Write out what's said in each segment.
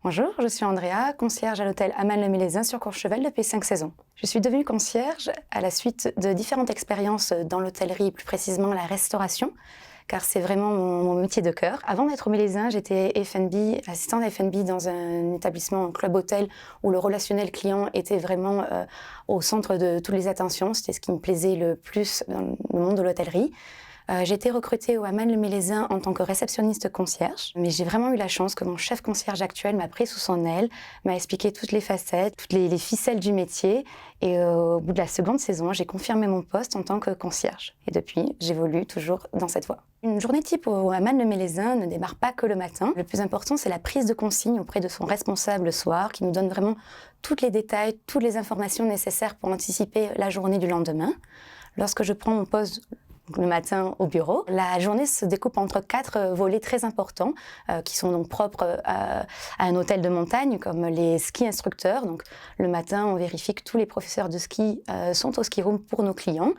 Bonjour, je suis Andrea, concierge à l'hôtel Aman-le-Mélezin sur Courchevel depuis 5 saisons. Je suis devenue concierge à la suite de différentes expériences dans l'hôtellerie, plus précisément la restauration, car c'est vraiment mon métier de cœur. Avant d'être au Mélezin, j'étais F&B, assistante F&B dans un établissement, un club hôtel, où le relationnel client était vraiment au centre de toutes les attentions. C'était ce qui me plaisait le plus dans le monde de l'hôtellerie. J'ai été recrutée au Aman-le-Mélezin en tant que réceptionniste concierge, mais j'ai vraiment eu la chance que mon chef concierge actuel m'a pris sous son aile, m'a expliqué toutes les facettes, toutes les ficelles du métier, et au bout de la seconde saison, j'ai confirmé mon poste en tant que concierge. Et depuis, j'évolue toujours dans cette voie. Une journée type au Aman-le-Mélezin ne démarre pas que le matin. Le plus important, c'est la prise de consigne auprès de son responsable le soir, qui nous donne vraiment tous les détails, toutes les informations nécessaires pour anticiper la journée du lendemain. Lorsque je prends mon poste le matin au bureau, la journée se découpe entre 4 volets très importants qui sont donc propres à un hôtel de montagne, comme les ski instructeurs. Donc le matin, on vérifie que tous les professeurs de ski sont au ski room pour nos clients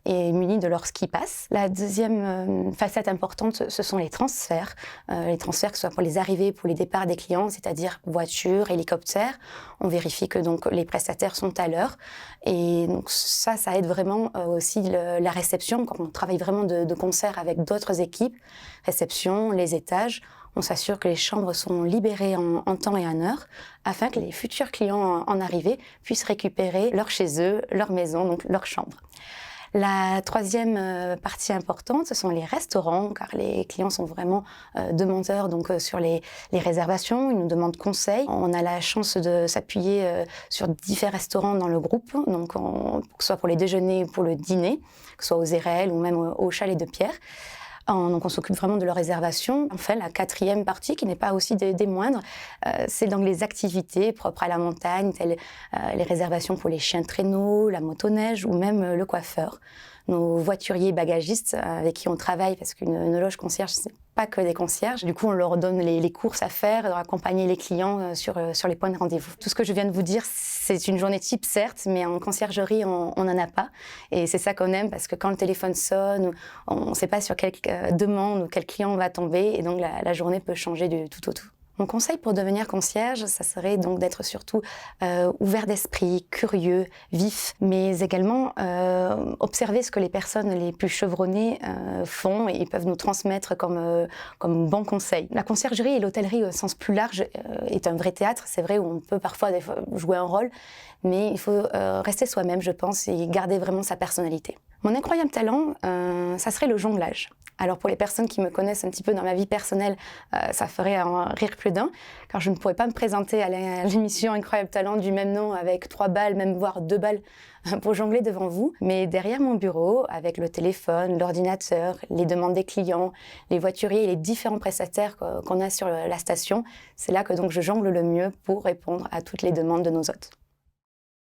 et munis de leur ski pass. La deuxième facette importante, ce sont les transferts que ce soit pour les arrivées, pour les départs des clients, c'est-à-dire voiture, hélicoptère. On vérifie que donc les prestataires sont à l'heure, et donc ça aide vraiment aussi la réception quand on travaille vraiment de concert avec d'autres équipes. Réception, les étages. On s'assure que les chambres sont libérées en temps et en heure afin que les futurs clients en arrivée puissent récupérer leur chez eux, leur maison, donc leur chambre. La troisième partie importante, ce sont les restaurants, car les clients sont vraiment demandeurs donc, sur les réservations, ils nous demandent conseil. On a la chance de s'appuyer sur différents restaurants dans le groupe, donc que ce soit pour les déjeuners ou pour le dîner, que ce soit aux Érelles ou même au Chalet de Pierre. Donc on s'occupe vraiment de leur réservation. Enfin, la quatrième partie, qui n'est pas aussi des moindres, c'est donc les activités propres à la montagne, telles les réservations pour les chiens de traîneau, la motoneige ou même le coiffeur. Nos voituriers bagagistes avec qui on travaille, parce qu'une loge concierge, c'est pas que des concierges. Du coup, on leur donne les courses à faire, leur accompagner les clients sur les points de rendez-vous. Tout ce que je viens de vous dire, c'est une journée type, certes, mais en conciergerie, on n'en a pas. Et c'est ça qu'on aime, parce que quand le téléphone sonne, on ne sait pas sur quelle demande ou quel client on va tomber, et donc la journée peut changer du tout au tout. Mon conseil pour devenir concierge, ça serait donc d'être surtout ouvert d'esprit, curieux, vif, mais également observer ce que les personnes les plus chevronnées font, et ils peuvent nous transmettre comme bons conseils. La conciergerie et l'hôtellerie au sens plus large est un vrai théâtre, c'est vrai, où on peut parfois des fois jouer un rôle, mais il faut rester soi-même, je pense, et garder vraiment sa personnalité. Mon incroyable talent, ça serait le jonglage. Alors pour les personnes qui me connaissent un petit peu dans ma vie personnelle, ça ferait en rire plus d'un, car je ne pourrais pas me présenter à l'émission Incroyable Talent du même nom avec 3 balles, même voire 2 balles pour jongler devant vous. Mais derrière mon bureau, avec le téléphone, l'ordinateur, les demandes des clients, les voituriers et les différents prestataires qu'on a sur la station, c'est là que donc je jongle le mieux pour répondre à toutes les demandes de nos hôtes.